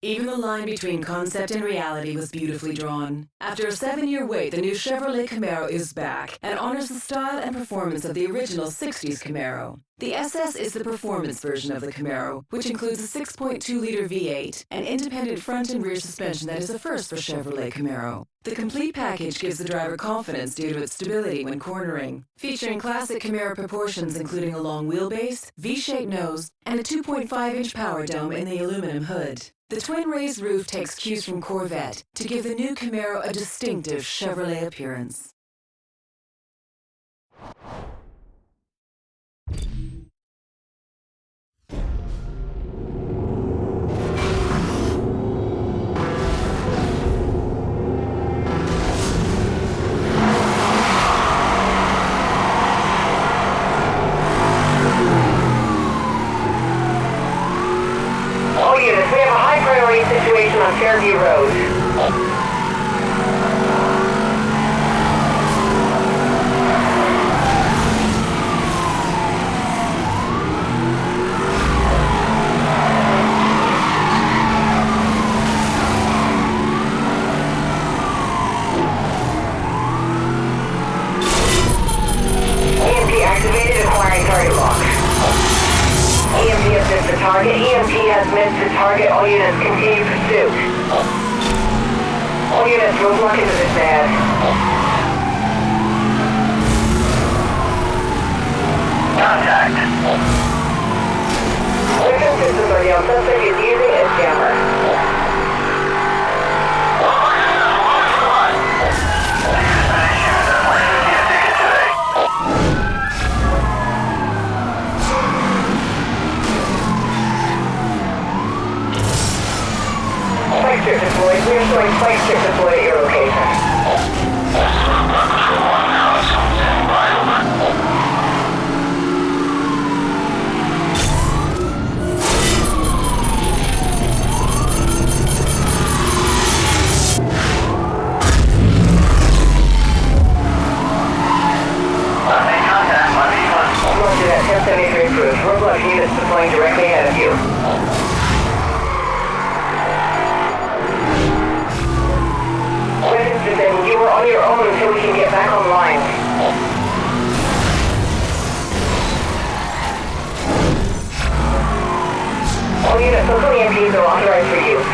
Even the line between concept and reality was beautifully drawn. After a 7-year wait, the new Chevrolet Camaro is back and honors the style and performance of the original 60s Camaro. The SS is the performance version of the Camaro, which includes a 6.2-liter V8 and independent front and rear suspension that is a first for Chevrolet Camaro. The complete package gives the driver confidence due to its stability when cornering, featuring classic Camaro proportions including a long wheelbase, V-shaped nose, and a 2.5-inch power dome in the aluminum hood. The twin raised roof takes cues from Corvette to give the new Camaro a distinctive Chevrolet appearance. All units, we have a high priority situation on Fairview Road. EMP activated, acquiring target lock. EMP has missed the target. EMP has missed the target. All units continue pursuit. All units move luck into this ad. Contact. Victim systems are down. Suspect is using a jammer. Spike strip deployed. We are showing spike strip deployed at your location. Roger that. 1073 approved. Roadblock units deploying directly ahead of you. Then you were on your own until we can get back online. All units, local EMPs are authorized for use.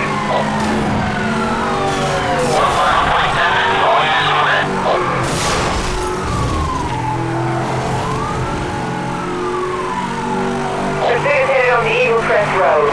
Pursuit is headed on the Eagle Crest Road.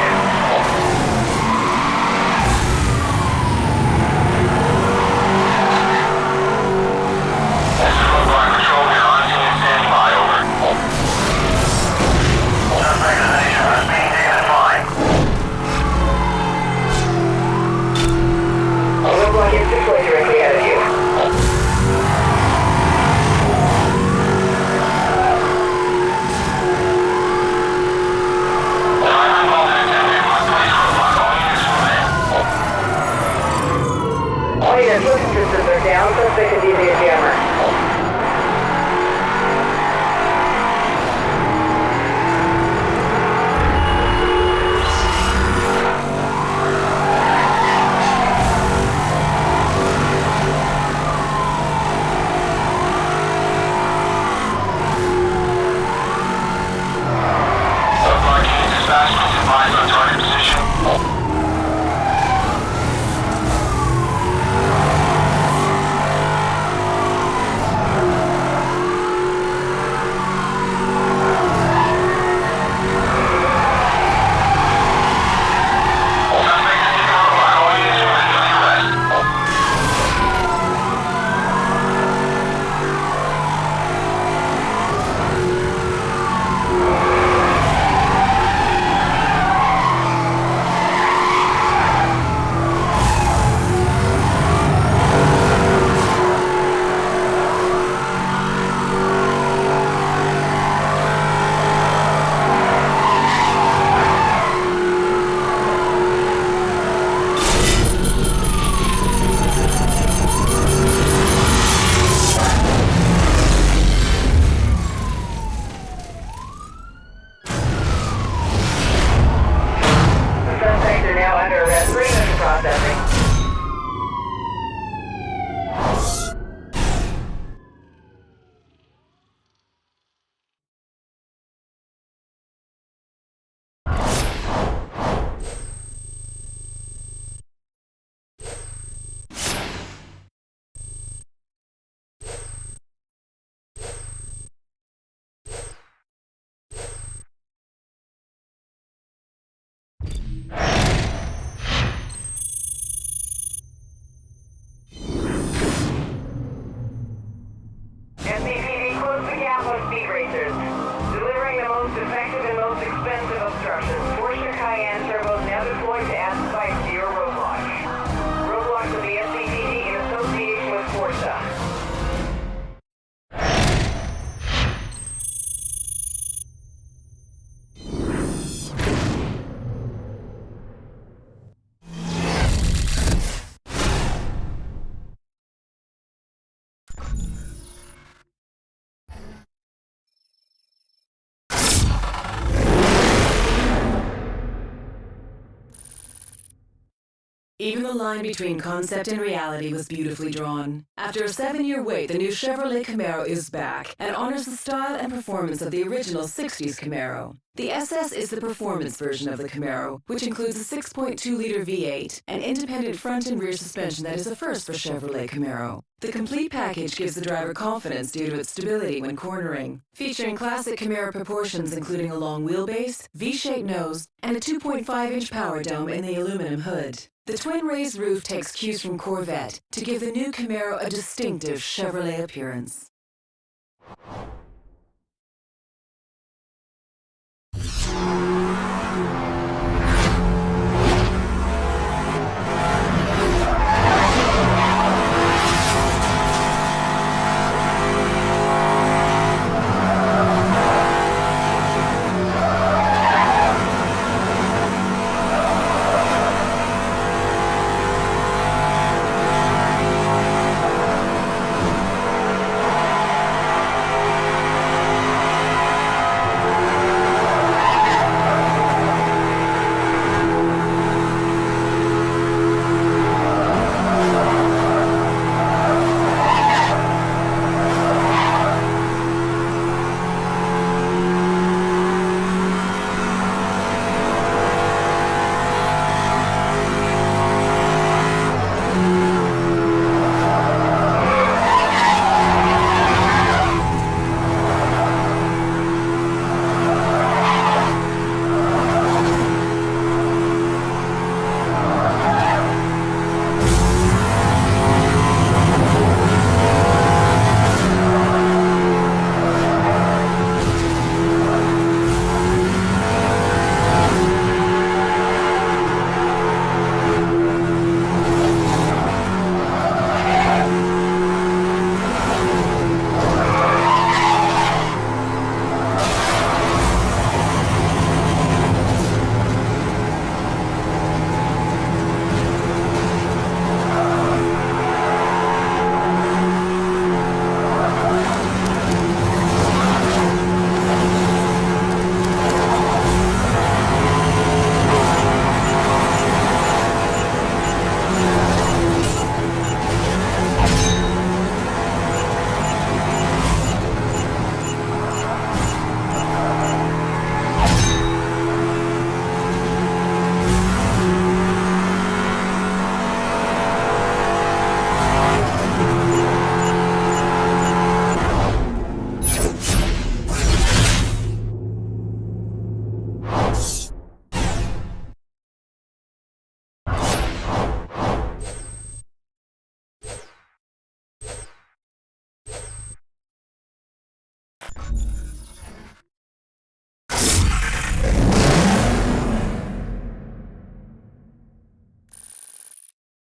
Roadblock is deployed directly ahead of you. All units, listen systems are down. Suspect is using a jammer. Target. position. Even the line between concept and reality was beautifully drawn. After a 7-year wait, the new Chevrolet Camaro is back and honors the style and performance of the original 60s Camaro. The SS is the performance version of the Camaro, which includes a 6.2-liter V8 and independent front and rear suspension that is a first for Chevrolet Camaro. The complete package gives the driver confidence due to its stability when cornering, featuring classic Camaro proportions including a long wheelbase, V-shaped nose, and a 2.5-inch power dome in the aluminum hood. The twin raised roof takes cues from Corvette to give the new Camaro a distinctive Chevrolet appearance.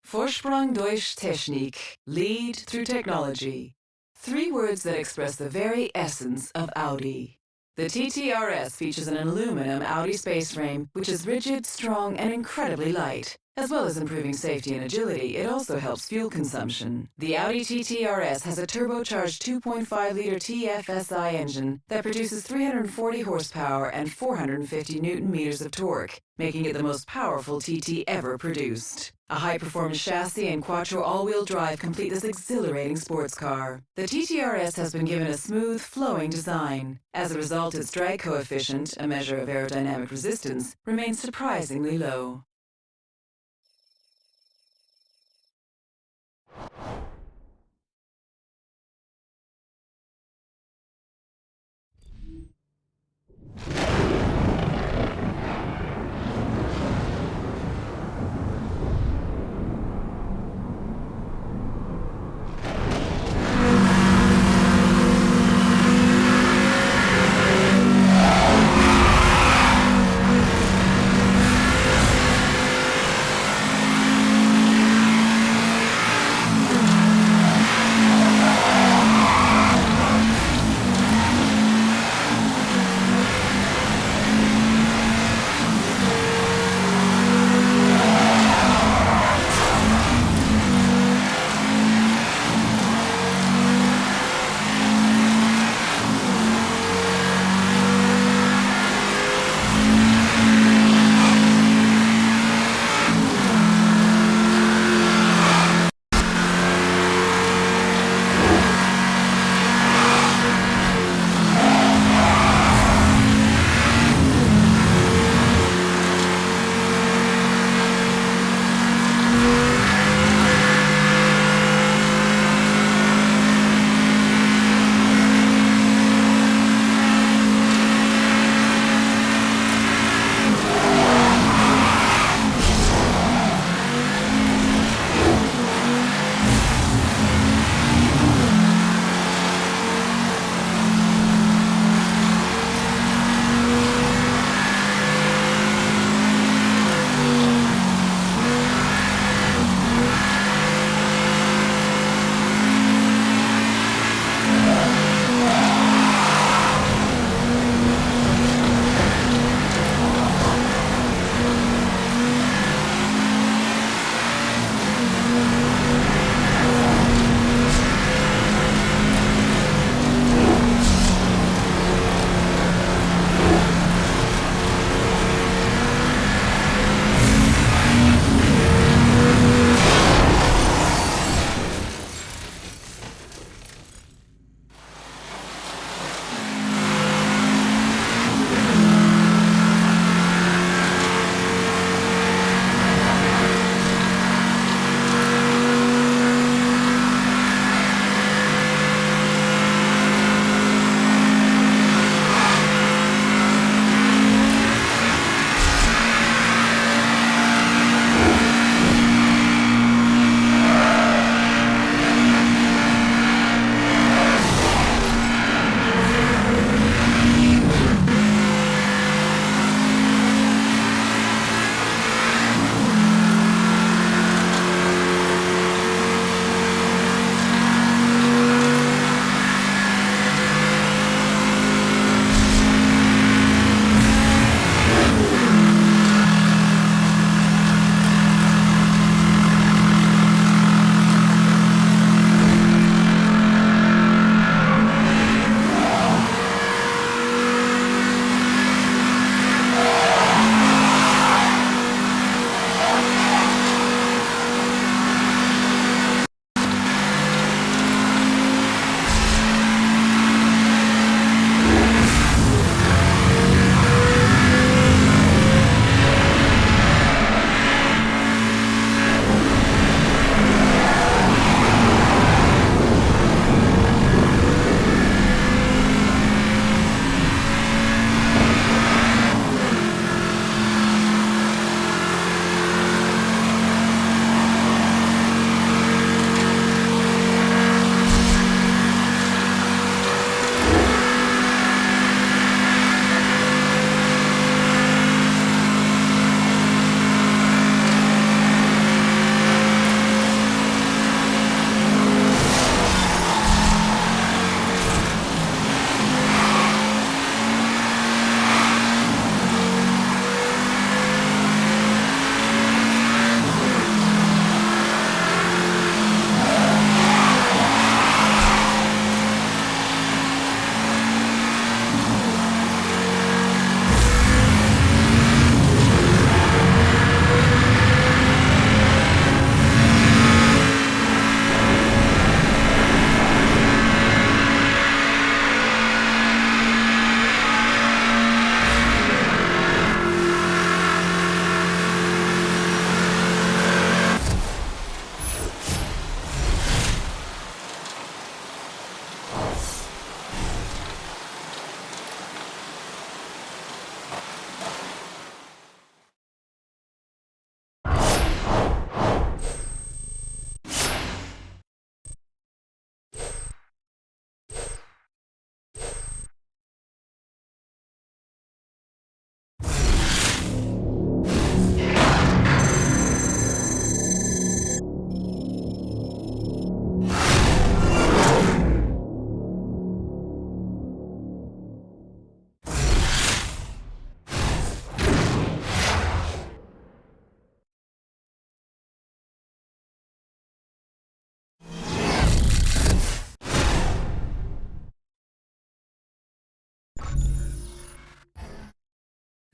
Vorsprung durch Technik, lead through technology. 3 words that express the very essence of Audi. The TTRS features an aluminum Audi space frame, which is rigid, strong, and incredibly light. As well as improving safety and agility, it also helps fuel consumption. The Audi TTRS has a turbocharged 2.5-liter TFSI engine that produces 340 horsepower and 450 newton-meters of torque, making it the most powerful TT ever produced. A high-performance chassis and quattro all-wheel drive complete this exhilarating sports car. The TTRS has been given a smooth, flowing design. As a result, its drag coefficient, a measure of aerodynamic resistance, remains surprisingly low.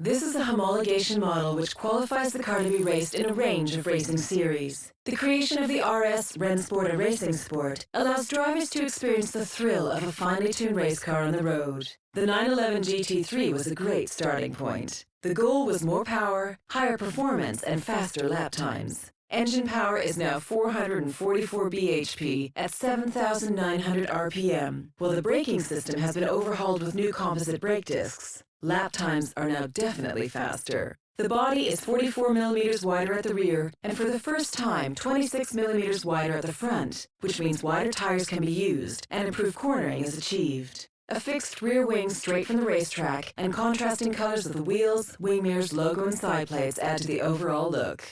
This is a homologation model which qualifies the car to be raced in a range of racing series. The creation of the RS Rennsport, a racing sport, allows drivers to experience the thrill of a finely tuned race car on the road. The 911 GT3 was a great starting point. The goal was more power, higher performance, and faster lap times. Engine power is now 444 bhp at 7,900 rpm, while the braking system has been overhauled with new composite brake discs. Lap times are now definitely faster. The body is 44 millimeters wider at the rear, and for the first time 26 millimeters wider at the front, which means wider tires can be used and improved cornering is achieved. A fixed rear wing straight from the racetrack and contrasting colors of the wheels, wing mirrors, logo, and side plates add to the overall look.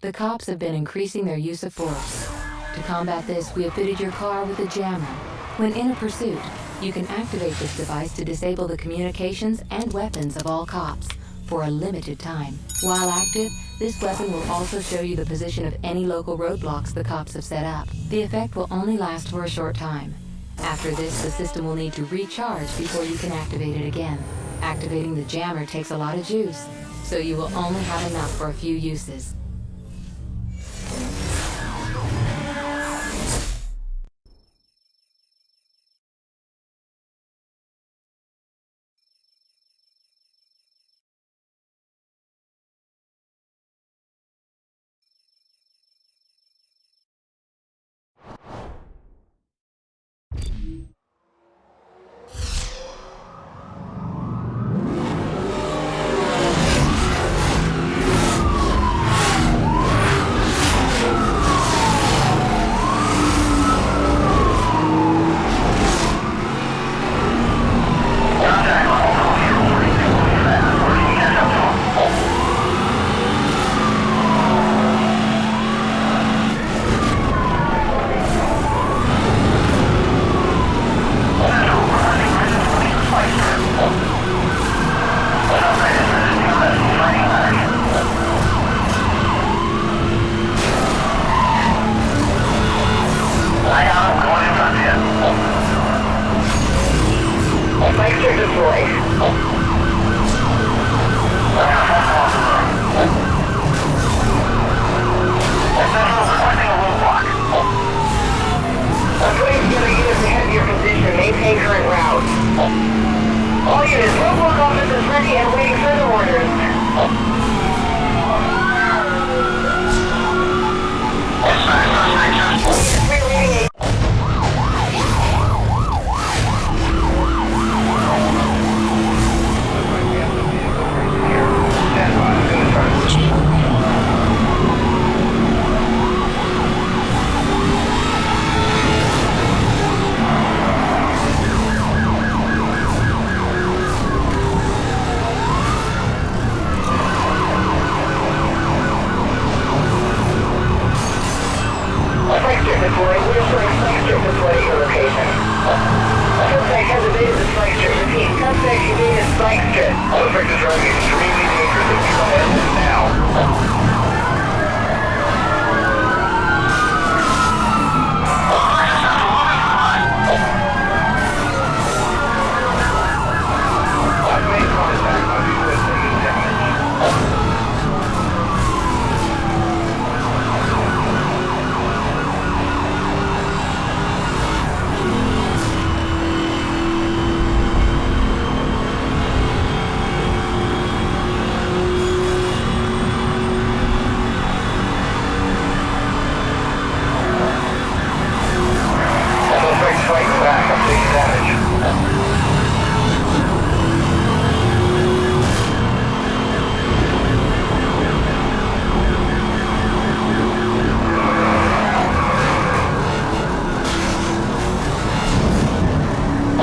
The cops have been increasing their use of force. To combat this, we have fitted your car with a jammer. When in a pursuit, you can activate this device to disable the communications and weapons of all cops for a limited time. While active, this weapon will also show you the position of any local roadblocks the cops have set up. The effect will only last for a short time. After this, the system will need to recharge before you can activate it again. Activating the jammer takes a lot of juice, so you will only have enough for a few uses.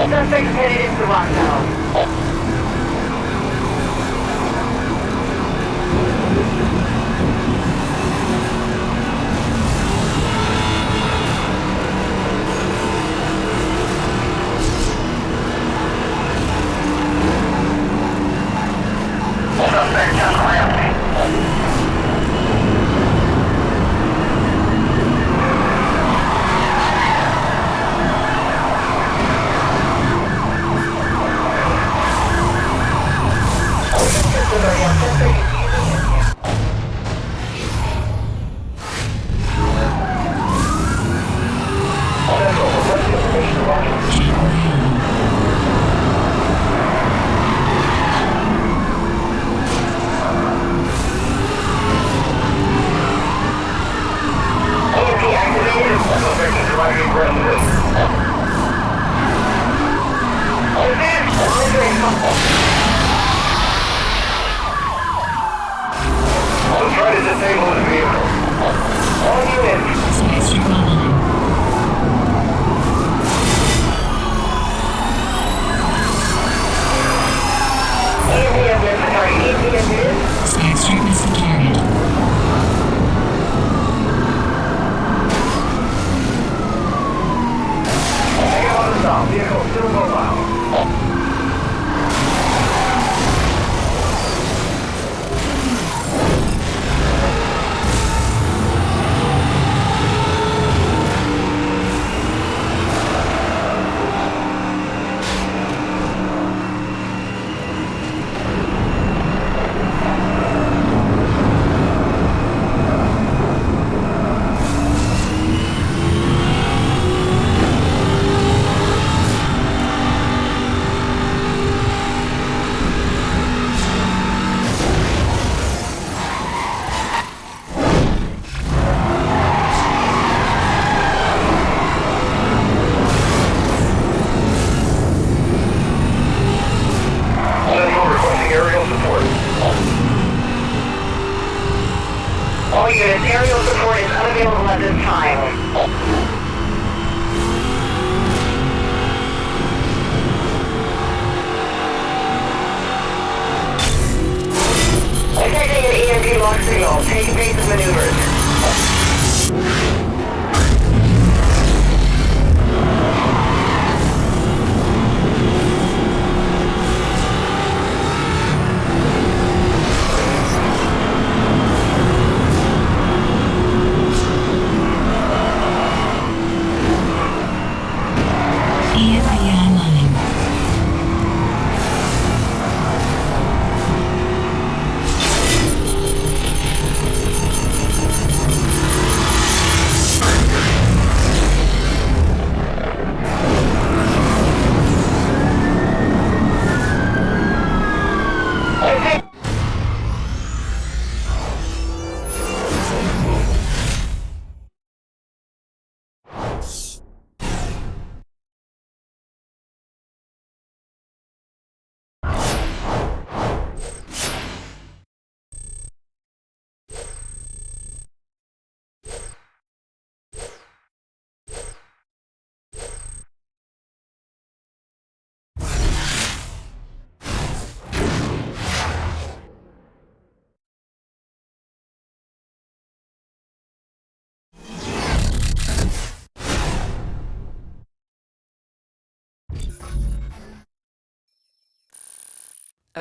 Suspects headed into lockdown. Suspect just left. Try to disable the vehicle. All units. EMP has been carried. EMP has been carried.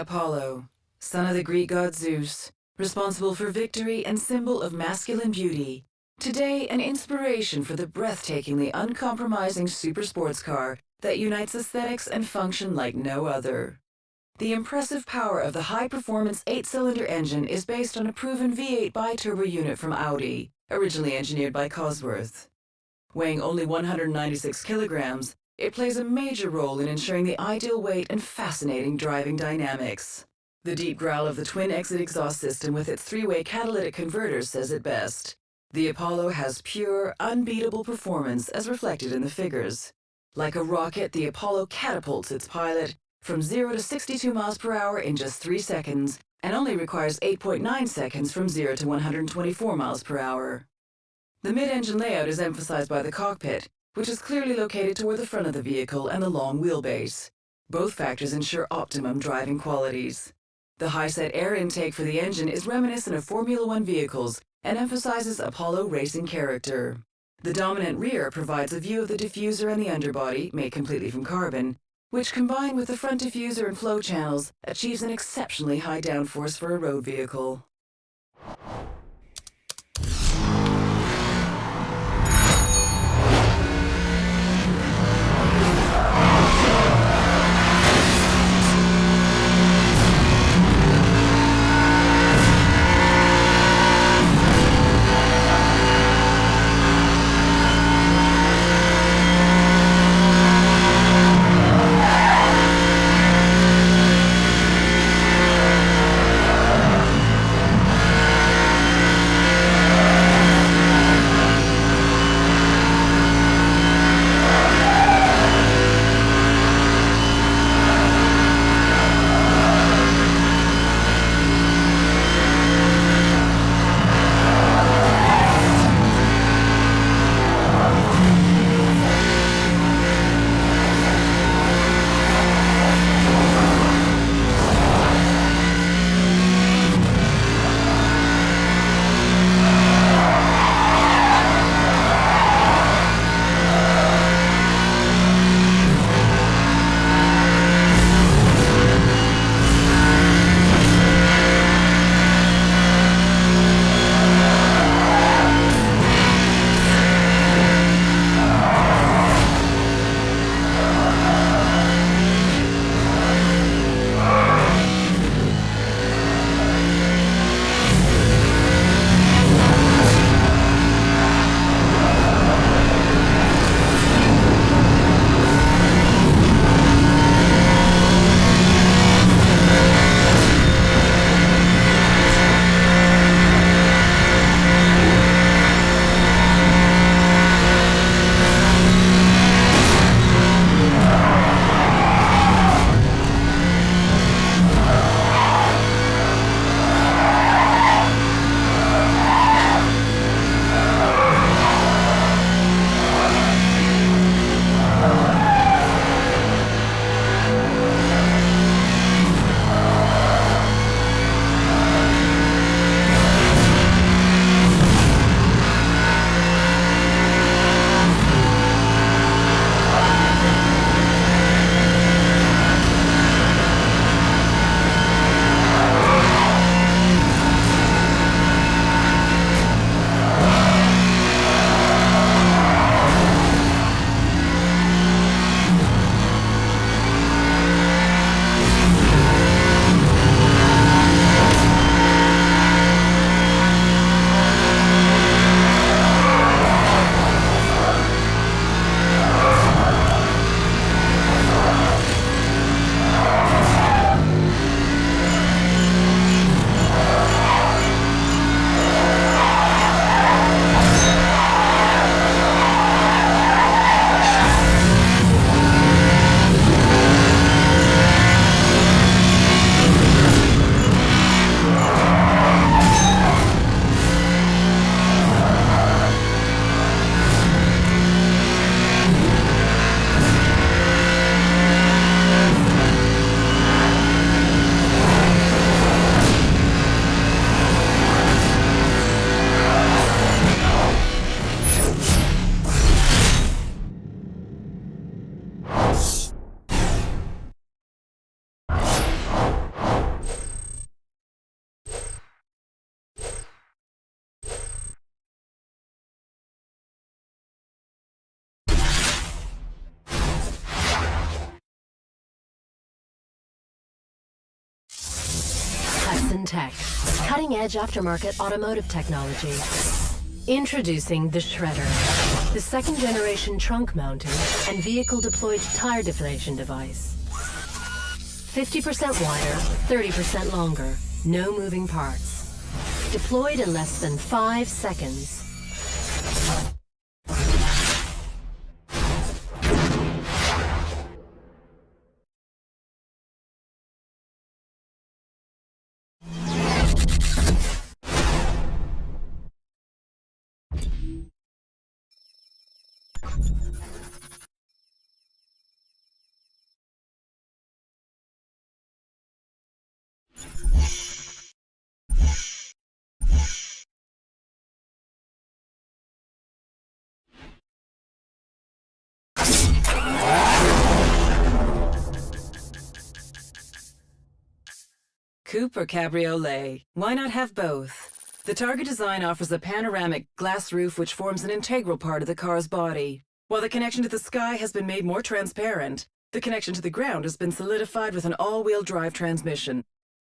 Apollo, son of the Greek god Zeus, responsible for victory and symbol of masculine beauty. Today, an inspiration for the breathtakingly uncompromising super sports car that unites aesthetics and function like no other. The impressive power of the high-performance 8-cylinder engine is based on a proven V8 bi-turbo unit from Audi, originally engineered by Cosworth. Weighing only 196 kilograms, it plays a major role in ensuring the ideal weight and fascinating driving dynamics. The deep growl of the twin-exit exhaust system with its 3-way catalytic converters says it best. The Apollo has pure, unbeatable performance as reflected in the figures. Like a rocket, the Apollo catapults its pilot from 0 to 62 miles per hour in just 3 seconds, and only requires 8.9 seconds from 0 to 124 miles per hour. The mid-engine layout is emphasized by the cockpit, which is clearly located toward the front of the vehicle and the long wheelbase. Both factors ensure optimum driving qualities. The high-set air intake for the engine is reminiscent of Formula One vehicles and emphasizes Apollo racing character. The dominant rear provides a view of the diffuser and the underbody, made completely from carbon, which combined with the front diffuser and flow channels achieves an exceptionally high downforce for a road vehicle. tech, cutting-edge aftermarket automotive technology. Introducing the Shredder, the second-generation trunk-mounted and vehicle-deployed tire deflation device. 50% wider, 30% longer, no moving parts. Deployed in less than 5 seconds. Coupe or cabriolet? Why not have both? The Target design offers a panoramic glass roof which forms an integral part of the car's body. While the connection to the sky has been made more transparent, the connection to the ground has been solidified with an all-wheel drive transmission.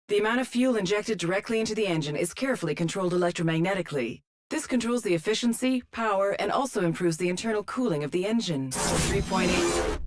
The amount of fuel injected directly into the engine is carefully controlled electromagnetically. This controls the efficiency, power, and also improves the internal cooling of the engine. 3.8...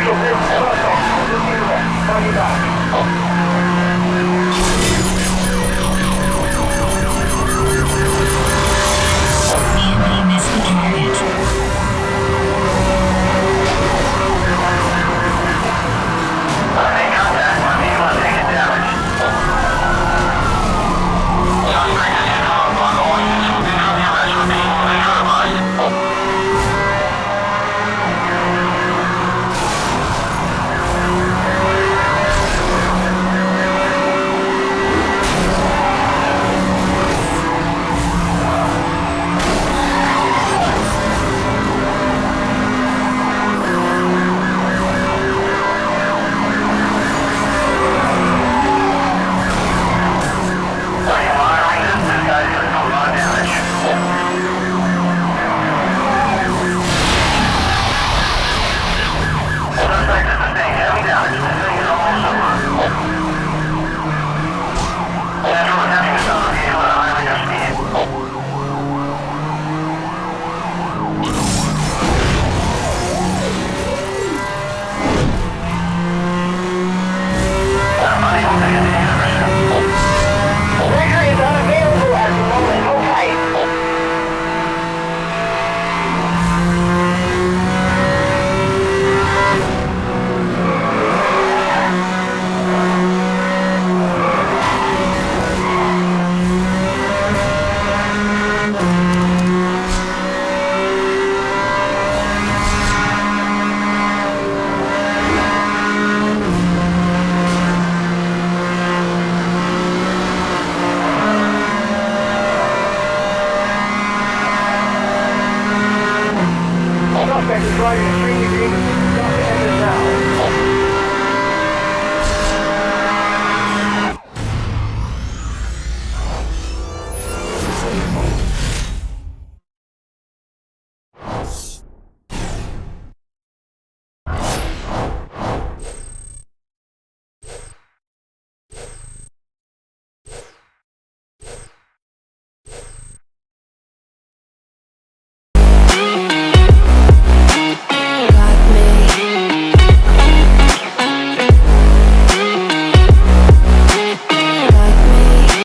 EMP missed the target. Suspect is driving extremely dangerous.